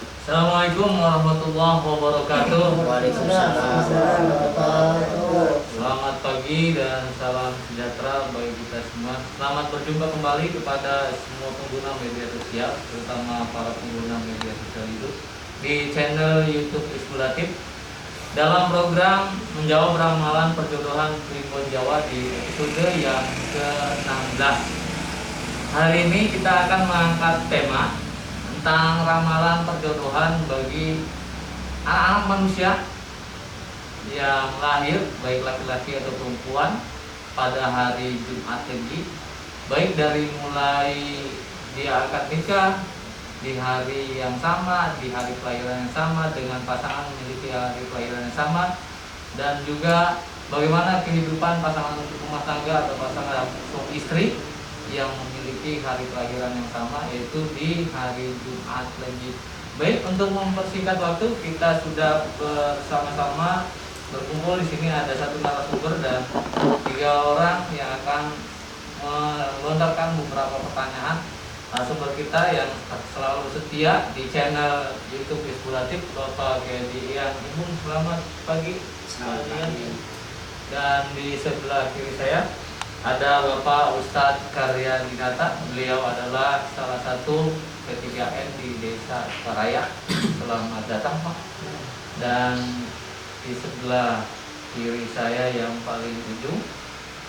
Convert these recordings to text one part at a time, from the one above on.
Assalamualaikum warahmatullahi wabarakatuh. Waalaikumsalam warahmatullahi wabarakatuh. Selamat pagi dan salam sejahtera bagi kita semua. Selamat berjumpa kembali kepada semua pengguna media sosial, terutama para pengguna media sosial itu di channel YouTube Iskulatif dalam program menjawab ramalan perjodohan Primbon Jawa di episode yang ke-16. Hari ini kita akan mengangkat tema tentang ramalan perjodohan bagi anak-anak manusia yang lahir baik laki-laki atau perempuan pada hari Jumat Legi, baik dari mulai dia akad nikah di hari yang sama, di hari kelahiran yang sama, dengan pasangan memiliki hari kelahiran yang sama, dan juga bagaimana kehidupan pasangan untuk rumah tangga atau pasangan suami istri yang memiliki hari kelahiran yang sama, yaitu di hari Jumat Legi. Baik, untuk mempersingkat waktu, kita sudah bersama-sama berkumpul di sini. Ada satu narasumber dan 3 orang yang akan melontarkan beberapa pertanyaan. Narasumber kita yang selalu setia di channel YouTube Iskulatif, Bapak Gedi Ian Imun. Selamat pagi. Selamat pagi. Dan di sebelah kiri saya ada Bapak Ustadz Karya Dinata. Beliau adalah salah satu P3N di Desa Paraya. Selamat datang, Pak. Dan di sebelah kiri saya yang paling ujung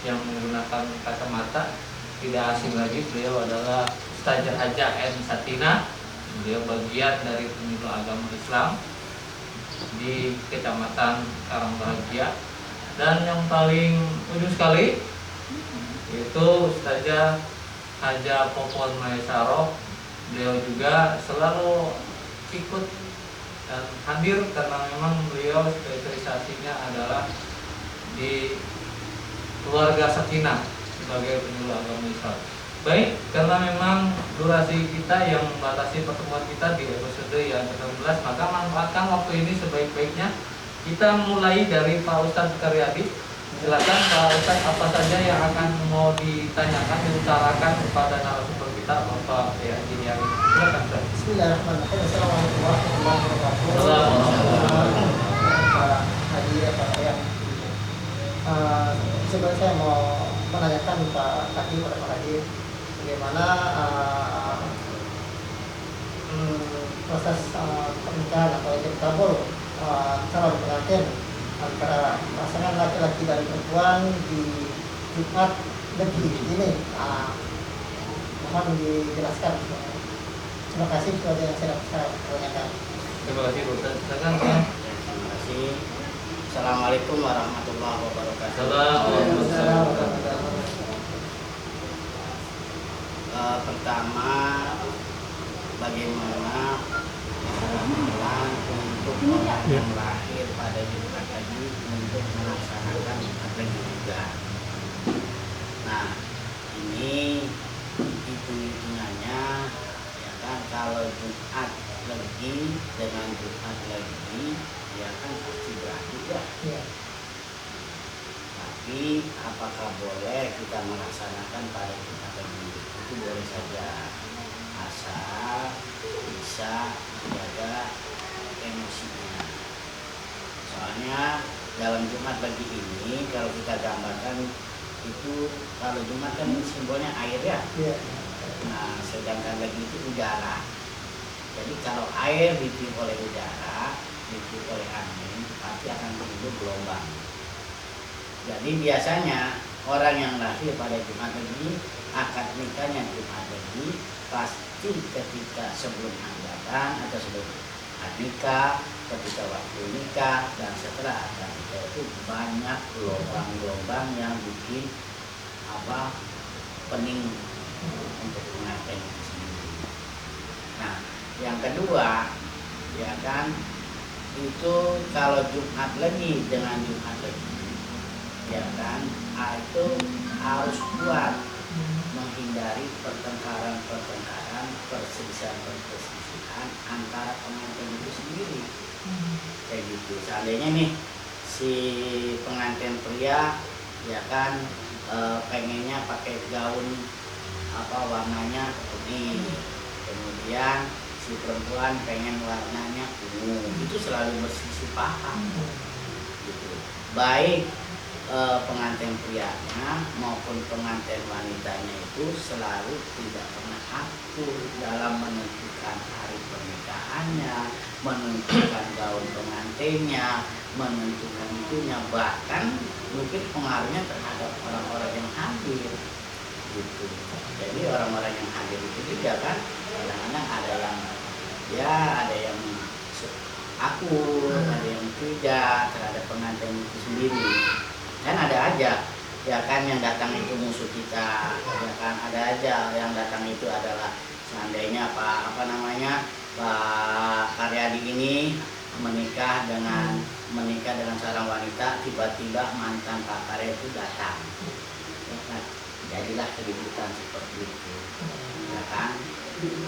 yang menggunakan kacamata, tidak asing lagi, beliau adalah Ustazah Haja M. Satina. Beliau bagian dari Penyuluh Agama Islam di Kecamatan Karangbahagia. Dan yang paling ujung sekali yaitu Ustazah Haja Popon Maesaro. Beliau juga selalu ikut dan hadir karena memang beliau spesialisasinya adalah di keluarga sakinah sebagai penyuluh agama Islam. Baik, karena memang durasi kita yang membatasi pertemuan kita di episode yang ke-16, maka manfaatkan waktu ini sebaik-baiknya. Kita mulai dari Pak Ustadz Karyadi. Silakan Pak Ustadz, apa saja yang akan mau ditanyakan, diutarakan kepada narasumber kita, Bapak Haji yang silakan Ustadz. Bismillahirrahmanirrahim. Assalamualaikum warahmatullahi wabarakatuh. Pak Haji, Pak Ayah. Sebenarnya saya mau menanyakan Pak Haji, pada Pak Haji, bagaimana proses pernikahan atau ijab kabul calon pengantin antara pasangan laki-laki dan perempuan di Jumat Legi ini. Mohon dijelaskan. Terima kasih kepada yang saya tanyakan. Terima kasih Pak Ustadz. Silakan Pak. Terima kasih. Assalamualaikum warahmatullahi wabarakatuh. Assalamualaikum. Pertama, bagaimana ramalan untuk orang yang lahir pada Jumat Legi untuk melaksanakan Jumat Legi juga. Nah, ini hitung-hitungannya, ya kan, kalau Jumat Legi dengan Jumat Legi, ya kan pasti berakhir ya. Ya. Tapi apakah boleh kita melaksanakan pada Jumat Legi? Itu boleh saja, asal bisa menjaga emosinya. Soalnya dalam Jumat Legi ini, kalau kita gambarkan itu, kalau Jumat kan ini simbolnya air ya. Ya. Nah, sedangkan lagi itu udara. Jadi kalau air ditiup oleh udara, ditiup oleh angin, pasti akan timbul gelombang. Jadi biasanya orang yang lahir pada Jumat Legi, akad nikahnya Jumat Legi, pasti ketika sebelum hambatan atau sebelum akad nikah, ketika waktu nikah, dan setelah akad nikah itu banyak gelombang-gelombang yang bikin pening untuk pengantin itu sendiri. Nah, yang kedua, ya kan, itu kalau Jumat Legi dengan Jumat Legi, ya kan, itu harus kuat menghindari pertengkaran, perselisihan antara pengantin itu sendiri. Kayak gitu. Seandainya nih si pengantin pria, ya kan, pengennya pakai gaun warnanya putih, kemudian si si perempuan pengen warnanya ungu, itu selalu berselisih paham gitu. Baik pengantin prianya maupun pengantin wanitanya itu selalu tidak pernah akur dalam menentukan hari pernikahannya, menentukan gaun pengantinnya, menentukan itunya, bahkan mungkin pengaruhnya terhadap orang-orang yang hadir gitu. Jadi orang-orang yang hadir itu juga kan kadang-kadang ada yang ada yang akur, ada yang tidak terhadap pengantin itu sendiri. Kan ada aja ya kan yang datang itu musuh kita, ya kan ada aja yang datang itu adalah seandainya Pak Karyadi ini menikah dengan seorang wanita, tiba-tiba mantan Pak Karya itu datang, ya kan? Jadilah keributan seperti itu, ya kan?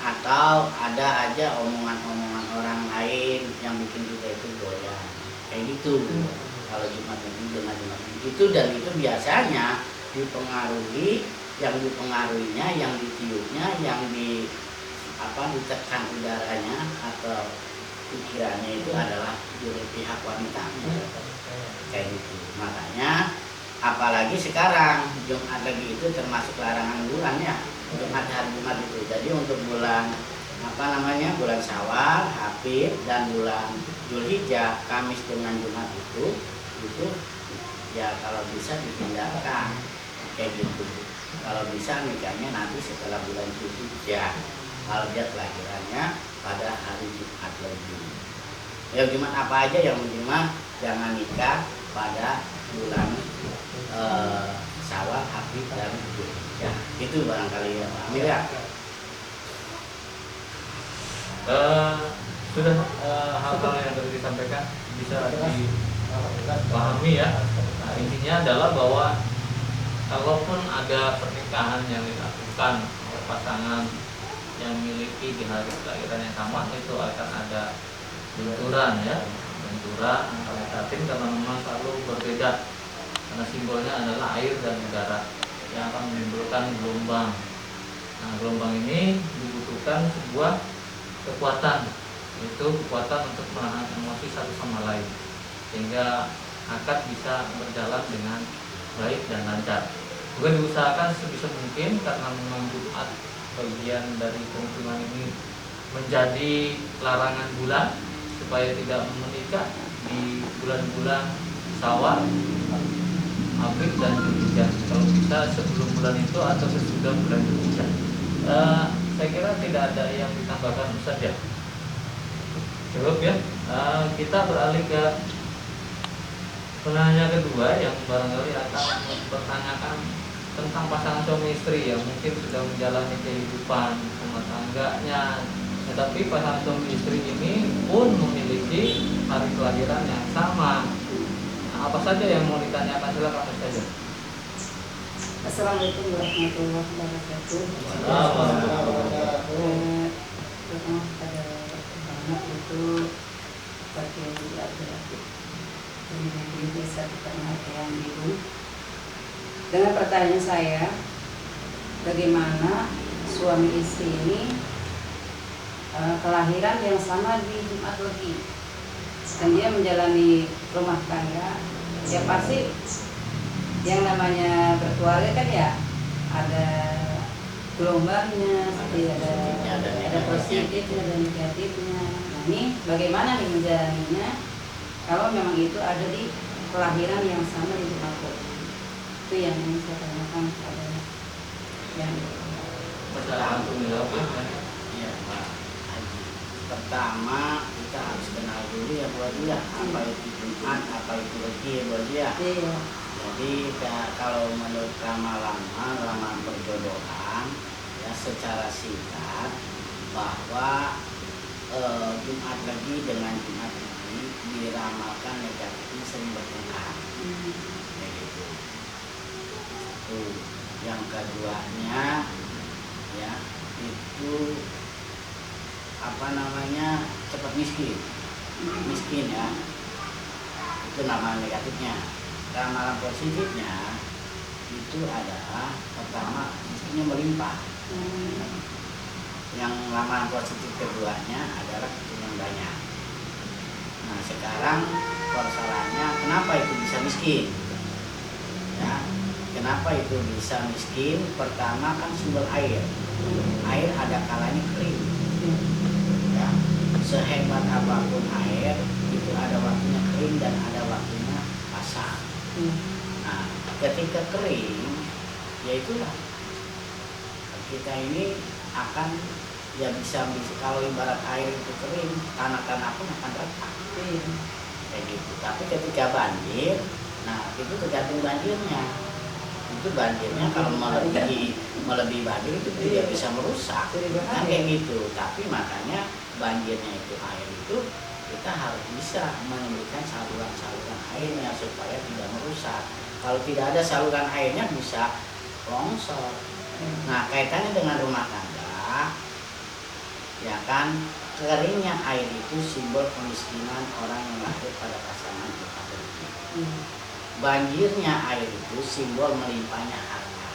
Atau ada aja omongan-omongan orang lain yang bikin kita itu goyah, kayak gitu. Kalau Jumat itu dengan Jumat itu, dan itu biasanya dipengaruhinya, yang ditiupnya, yang ditekan udaranya atau pikirannya itu adalah dari pihak wanitanya, kayak gitu. Makanya apalagi sekarang Jumat lagi itu termasuk larangan bulan ya, hari Jumat itu. Jadi untuk bulan bulan Syawal, Hafid, dan bulan Zulhijjah, Kamis dengan Jumat itu ya kalau bisa dipindahkan kayak gitu. Kalau bisa nikahnya nanti setelah bulan Zulhijjah, kalau dia kelahirannya pada hari Jumat lagi. Ya Jumat apa aja yang minimal jangan nikah pada bulan Syawal, Hafid, dan Zulhijjah. Itu barangkali ya Pak Amir ya. Sudah hal-hal yang tadi disampaikan bisa dipahami ya. Nah, intinya adalah bahwa kalaupun ada pernikahan yang dilakukan oleh pasangan yang memiliki di hari kelahiran yang sama, itu akan ada benturan ya, antara batin, karena memang selalu berbeda, karena simbolnya adalah air dan udara yang akan menimbulkan gelombang. Nah, gelombang ini dibutuhkan sebuah kekuatan, yaitu kekuatan untuk menahan emosi satu sama lain, sehingga akad bisa berjalan dengan baik dan lancar. Juga diusahakan sebisa mungkin, karena memang Jumat bagian dari perhitungan ini menjadi larangan bulan, supaya tidak menikah di bulan-bulan Syawal, Hafid, dan Zulhijjah. Kalau bisa sebelum bulan itu atau sesudah bulan Zulhijjah. Saya kira tidak ada yang ditambahkan Ustaz ya. Cukup ya. Kita beralih ke penanya kedua yang barangkali akan mempertanyakan tentang pasangan suami istri yang mungkin sudah menjalani kehidupan rumah tangganya, tetapi pasangan suami istri ini pun memiliki hari kelahiran yang sama. Nah, apa saja yang mau ditanyakan, silakan saja. Assalamualaikum warahmatullahi wabarakatuh. Pertama pada anak itu sebagai laki-laki jadi bisa pertanyaan ibu. Dengan pertanyaan saya, bagaimana suami istri ini kelahiran yang sama di Jumat Legi, dan dia menjalani rumah tangga, ya pasti yang namanya berkeluarga kan ya ada gelombangnya, ada positifnya dan negatifnya. Nah, ini bagaimana nih menjalaninya kalau memang itu ada di kelahiran yang sama di Jumat Legi? Itu yang ingin saya tanyakan kepada yang Iya Pak Haji. Pertama kita harus kenal dulu ya Bu Haji ya, apa itu Jumat, apa itu Legi ya Bu Haji ya. Iya. Jadi kalau menurut ramalan perjodohan ya, secara singkat bahwa Jumat Legi dengan Jumat ini diramalkan negatifnya sering bertengkar. Kayak gitu. Yang keduanya ya itu cepat miskin ya, itu nama negatifnya. Ramalan positifnya itu adalah pertama miskinnya melimpah, yang ramalan positif keduanya adalah keturunan banyak. Nah sekarang persoalannya kenapa itu bisa miskin? Ya, kenapa itu bisa miskin? Pertama kan sumber air. Air ada kalanya kering. Ya, sehebat apapun air itu ada waktunya kering dan ada waktunya basah. Nah, ketika kering, ya itulah kita ini akan ya bisa kalau ibarat air itu kering, tanah-tanah pun akan retak. Kayak gitu. Tapi ketika banjir, nah itu tergantung banjirnya. Itu banjirnya kalau melebihi banjir itu tidak bisa merusak. Kan kayak gitu. Tapi makanya banjirnya itu air itu kita harus bisa memberikan saluran-saluran airnya supaya tidak merusak. Kalau tidak ada saluran airnya bisa longsor. Nah kaitannya dengan rumah tangga, ya kan, keringnya air itu simbol kemiskinan orang yang lahir pada pasangan berkah. Banjirnya air itu simbol melimpahnya harta.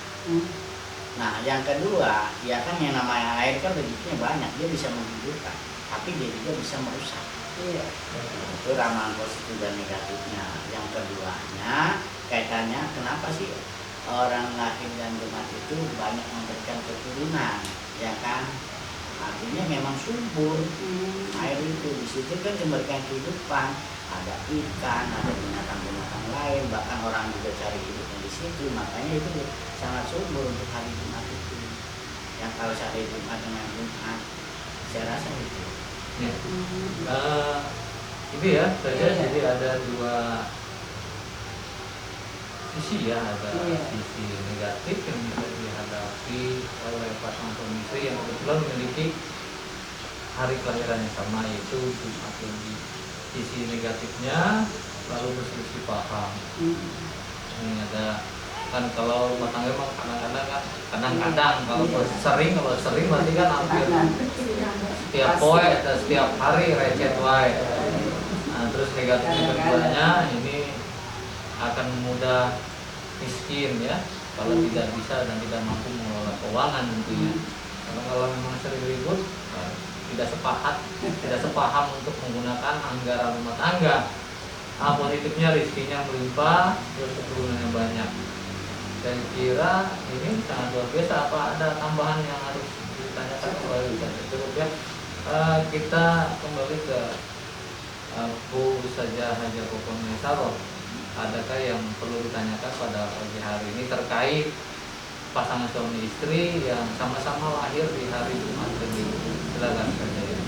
Nah yang kedua, ya kan yang namanya air kan rezekinya banyak, dia bisa menghidupkan, tapi dia juga bisa merusak. Itu ramalan positif dan negatifnya. Yang keduanya kaitannya kenapa sih orang lahir dan rumah itu banyak memberikan keturunan, ya kan? Artinya memang subur air itu, di situ kan memberikan kehidupan, ada ikan, ada binatang-binatang lain, bahkan orang juga cari hidupnya di situ. Makanya itu sangat subur untuk hari Jumat itu. Yang kalau hari Jumat dengan Jumat, saya rasa itu. Ya. Itu ya saja. Jadi ada dua sisi ya, ada sisi negatif yang bisa dihadapi oleh pasangan suami istri yang kebetulan memiliki hari kelahiran yang sama, yaitu Jumat Legi. Sisi negatifnya lalu berselisih paham. Ini ada kan kalau rumah tangga memang kadang-kadang kalau sering berarti kan hampir setiap poe atau setiap hari recet wae. Nah, terus negatifnya keduanya ini akan mudah miskin ya kalau tidak bisa dan tidak mampu mengelola keuangan tentunya. Karena kalau memang sering ribut, tidak sepaham untuk menggunakan anggaran rumah tangga. Positifnya rezekinya melimpah, terus keturunannya banyak. Saya kira ini sangat luar biasa. Apa ada tambahan yang harus ditanyakan kembali? Cukup ya. Kita kembali ke Bu saja Haja Kokon Mesaroh. Adakah yang perlu ditanyakan pada pagi hari ini terkait pasangan suami istri yang sama-sama lahir di hari Jumat Legi? Silakan saja ya.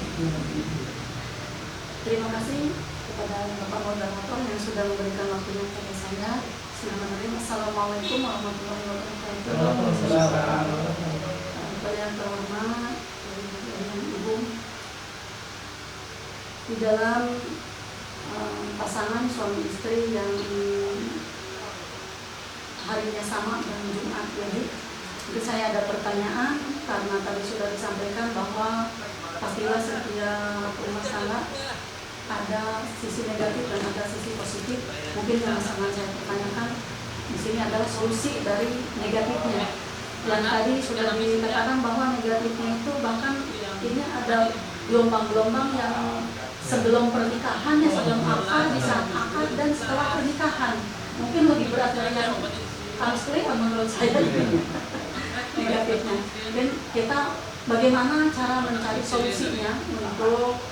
Terima kasih kepada Bapak Moderator yang sudah memberikan waktunya kepada saya. Bismillahirrahmanirrahim. Assalamualaikum warahmatullahi wabarakatuh. Kepada yang terhormat, Ibu, di dalam pasangan suami istri yang harinya sama dan Jumat Legi, jadi saya ada pertanyaan karena tadi sudah disampaikan bahwa pastilah setiap rumah tangga ada sisi negatif dan ada sisi positif. Mungkin yang sangat saya pertanyakan di sini adalah solusi dari negatifnya. Yang tadi sudah dikatakan bahwa negatifnya itu bahkan ini ada gelombang-gelombang yang sebelum pernikahan, ya sebelum akad, di saat akad, dan setelah pernikahan. Mungkin lebih berat dari yang asli menurut saya negatifnya. Dan kita bagaimana cara mencari solusinya untuk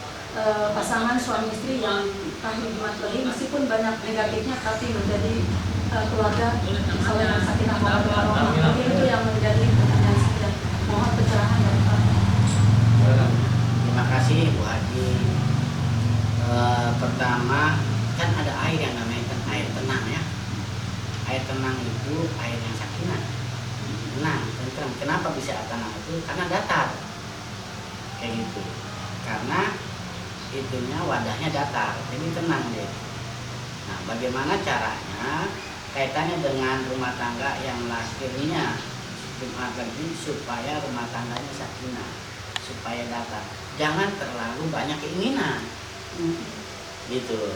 pasangan suami istri yang lahir Jumat Legi, meskipun banyak negatifnya tapi menjadi keluarga saling sakinah mawaddah warahmah. Itu yang menjadi pertanyaan saya. Mohon pencerahan dari Pak. Terima kasih Bu Haji. Pertama kan ada air yang namanya air tenang ya. Air tenang itu air yang sakinah, tenang, tentram. Kenapa bisa tenang itu? Karena datar, kayak gitu. Karena itunya wadahnya datar, jadi tenang deh. Nah, bagaimana caranya? Kaitannya dengan rumah tangga yang lahirnya Jumat Legi supaya rumah tangganya sakinah, supaya datar. Jangan terlalu banyak keinginan, gitu.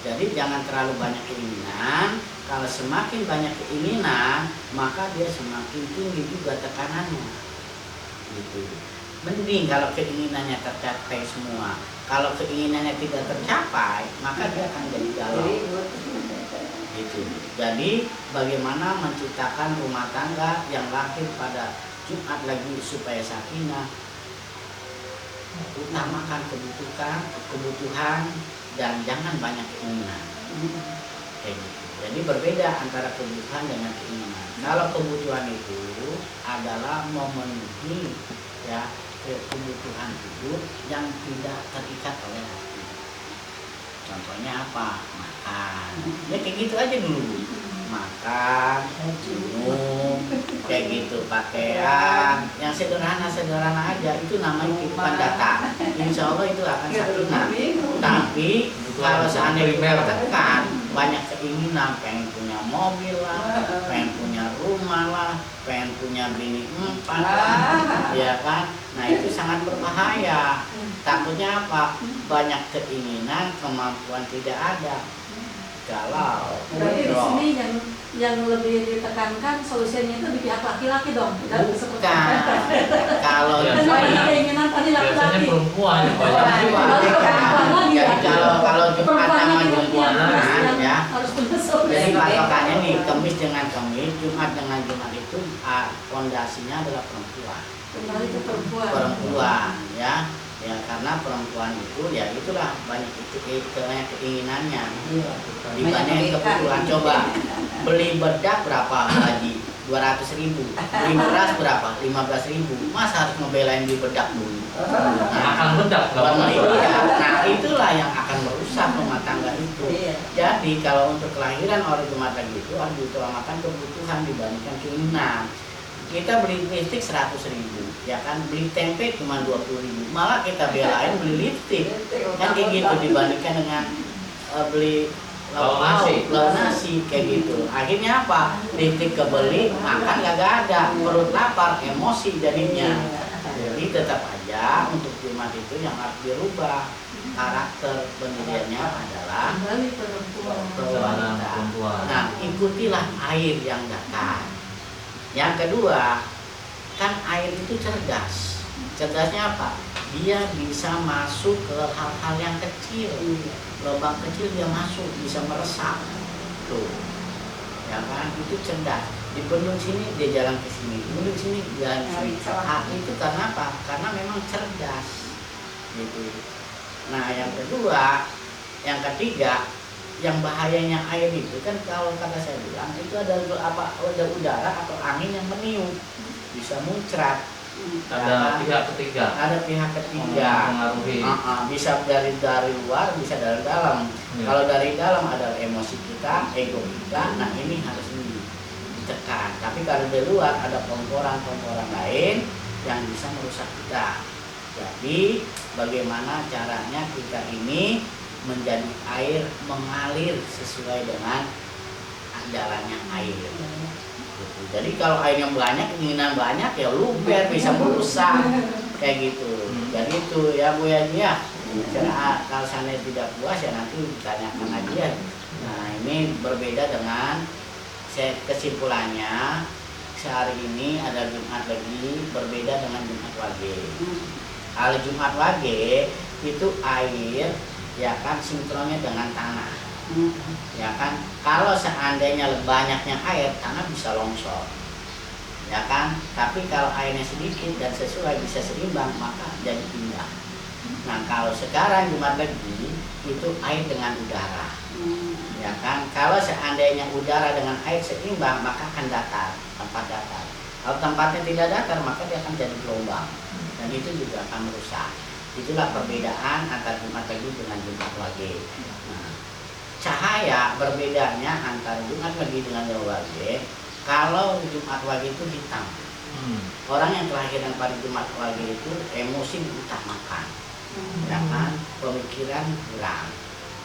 Jadi jangan terlalu banyak keinginan. Kalau semakin banyak keinginan, maka dia semakin tinggi juga tekanannya, gitu. Mending kalau keinginannya tercapai semua. Kalau keinginannya tidak tercapai, maka dia akan jadi galau. Gitu. Jadi bagaimana menciptakan rumah tangga yang lahir pada Jumat lagi supaya sakinah, utamakan kebutuhan dan jangan banyak keinginan. Kayak gitu. Jadi berbeda antara kebutuhan dengan keinginan. Kalau kebutuhan itu adalah memenuhi ya kebutuhan hidup yang tidak terikat oleh hati. Contohnya apa? Makan. Ya kayak gitu aja dulu. Makan, minum, kayak gitu, pakaian, yang sederhana aja itu namanya kehidupan datar. Insya Allah itu akan sakinah. Tapi kalau seandainya kita tekan banyak keinginan, pengen punya mobil lah, pengen punya rumah lah, pengen punya bini 4 lah, ya kan? Nah itu sangat berbahaya. Takutnya apa? Banyak keinginan, kemampuan tidak ada. Galau. Berarti di sini yang lebih ditekankan solusinya itu di pihak laki-laki dong, tidak seperti kalau Ya, banyak keinginan tadi biasanya laki-laki. perempuan yang banyak. jadi kalau Jumat sama Jumat ya. Harus punya solusi. Jadi patokannya nih Kamis dengan Kamis, Jumat dengan Jumat itu fondasinya adalah perempuan. Kembali ke perempuan. Perempuan ya. Ya karena perempuan itu ya itulah banyak keinginannya dibanding kebutuhan. Coba beli bedak berapa Haji? 200.000. Beli beras berapa? 15.000. Masa harus ngebelain di bedak dulu? Akan bedak nggak mau. Nah itulah yang akan merusak rumah tangga itu. Jadi kalau untuk kelahiran orang Jumat lagi itu harus diutamakan kebutuhan dibandingkan keinginan. Kita beli lipstik 100.000, ya kan, beli tempe cuma 20.000, malah kita belain beli lipstik, kan kayak gitu dibandingkan dengan beli lauk nasi kayak gitu. Akhirnya apa? Lipstik kebeli, makan gak ada, perut lapar, emosi jadinya. Jadi tetap aja untuk Jumat itu yang harus dirubah karakter pendiriannya adalah Kembali perempuan. wanita. Nah, ikutilah air yang datar. Yang kedua, kan air itu cerdas. Cerdasnya apa? Dia bisa masuk ke hal-hal yang kecil. Lubang kecil dia masuk, bisa meresap. Tuh. Ya kan? Itu cerdas. Di bendung sini dia jalan ke sini, di bendung sini jalan ke sini. Itu karena apa? Karena memang cerdas. Gitu. Nah, yang kedua, yang ketiga, yang bahayanya air itu kan kalau kata saya bilang itu ada udara atau angin yang meniup, bisa muncrat. Ada pihak ketiga. Ada pihak ketiga. Mengaruhi. Bisa dari luar, bisa dari dalam. Ya. Kalau dari dalam adalah emosi kita, ego kita. Nah ini harus ditekan. Tapi kalau dari luar ada komporan-komporan lain yang bisa merusak kita. Jadi bagaimana caranya kita ini menjadi air mengalir sesuai dengan jalannya air. Gitu. Jadi kalau airnya banyak, keinginan banyak ya luber bisa merusak kayak gitu. Jadi itu ya Bu ya. Kalau sana tidak puas ya nanti ditanyakan aja ya. Nah ini berbeda dengan kesimpulannya sehari ini ada Jumat lagi berbeda dengan Jumat Wage. Kalau Jumat Wage itu air ya kan sinkronnya dengan tanah, ya kan. Kalau seandainya banyaknya air, tanah bisa longsor, ya kan. Tapi kalau airnya sedikit dan sesuai bisa seimbang, maka jadi indah. Nah kalau sekarang Jumat Legi itu air dengan udara, ya kan. Kalau seandainya udara dengan air seimbang, maka akan datar, tempat datar. Kalau tempatnya tidak datar, maka dia akan jadi gelombang, dan itu juga akan merusak. Itulah perbedaan antara Jumat Legi dengan Jumat Wage. Nah, cahaya berbedanya antara Jumat Legi dengan Jumat Wage. Kalau Jumat Wage itu hitam. Orang yang kelahiran pada Jumat Wage itu emosi diutamakan, ya kan, pemikiran kurang.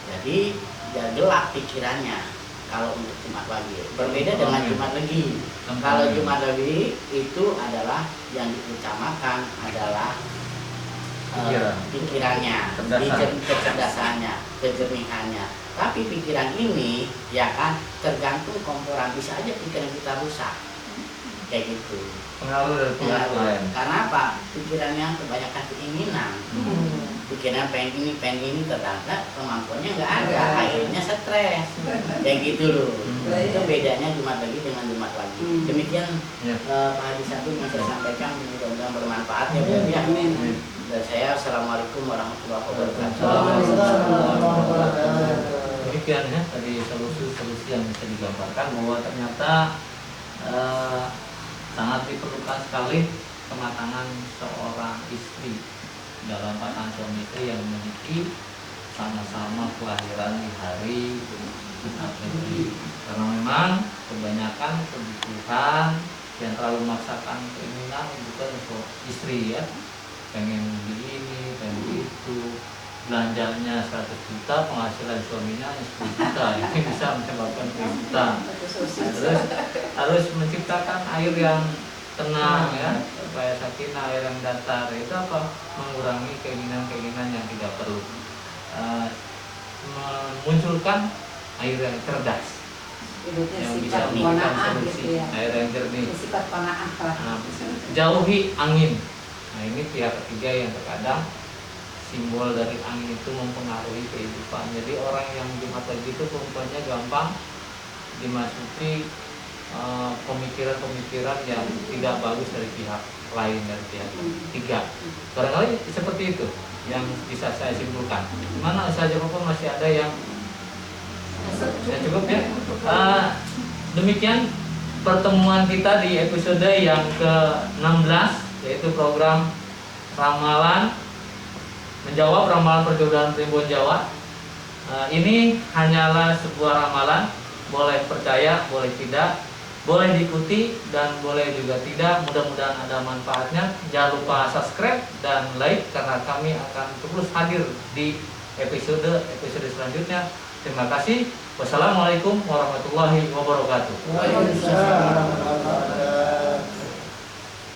Jadi dia gelap pikirannya. Kalau untuk Jumat Wage berbeda dengan Jumat Legi. Kalau Jumat Legi itu adalah yang diutamakan adalah pikirannya, kecerdasannya, kejernihannya. Tapi pikiran ini ya kan tergantung komporan, bisa aja pikiran kita rusak. kayak gitu. Pengaruh dari pihak lain. Karena apa? Pikirannya kebanyakan keinginan. Pikiran pengen ini ternyata kemampuannya nggak ada, akhirnya stres. Kayak gitu loh. Itu bedanya Jumat lagi dengan Jumat lagi. Demikian Ya. Pak Haji Satu yang saya sampaikan, mudah-mudahan bermanfaat ya Bu ya. Dan saya assalamualaikum warahmatullahi wabarakatuh. Demikian ya tadi solusi yang bisa digambarkan bahwa ternyata sangat diperlukan sekali kematangan seorang istri dalam pasangan suami istri yang memiliki sama-sama kelahiran di hari Jumat Negeri. Karena memang kebanyakan kebutuhan yang terlalu memaksakan keinginan bukan untuk istri ya, pengen beli ini, pengen beli itu, belanjanya 100 juta, penghasilan suaminya 10 juta, ini bisa menyebabkan kejutan. Terus harus menciptakan air yang tenang ya, supaya sakinah, air yang datar. Itu apa? Mengurangi keinginan-keinginan yang tidak perlu. Memunculkan air yang cerdas yang bisa memberikan solusi, air yang jernih. Sifat qanaah lah. Jauhi angin. Nah ini pihak ketiga yang terkadang simbol dari angin itu mempengaruhi kehidupan. Jadi orang yang Jumat lagi itu perempuannya gampang dimasuki pemikiran-pemikiran yang tidak bagus dari pihak lain, dari pihak ketiga. Barangkali seperti itu yang bisa saya simpulkan. Mana saja pun masih ada yang ya cukup ya. Demikian pertemuan kita di episode yang ke-16, yaitu program ramalan, menjawab ramalan perjodohan Primbon Jawa. Ini hanyalah sebuah ramalan, boleh percaya, boleh tidak, boleh diikuti dan boleh juga tidak. Mudah-mudahan ada manfaatnya. Jangan lupa subscribe dan like karena kami akan terus hadir di episode selanjutnya. Terima kasih. Wassalamualaikum warahmatullahi wabarakatuh. Waalaikumsalam.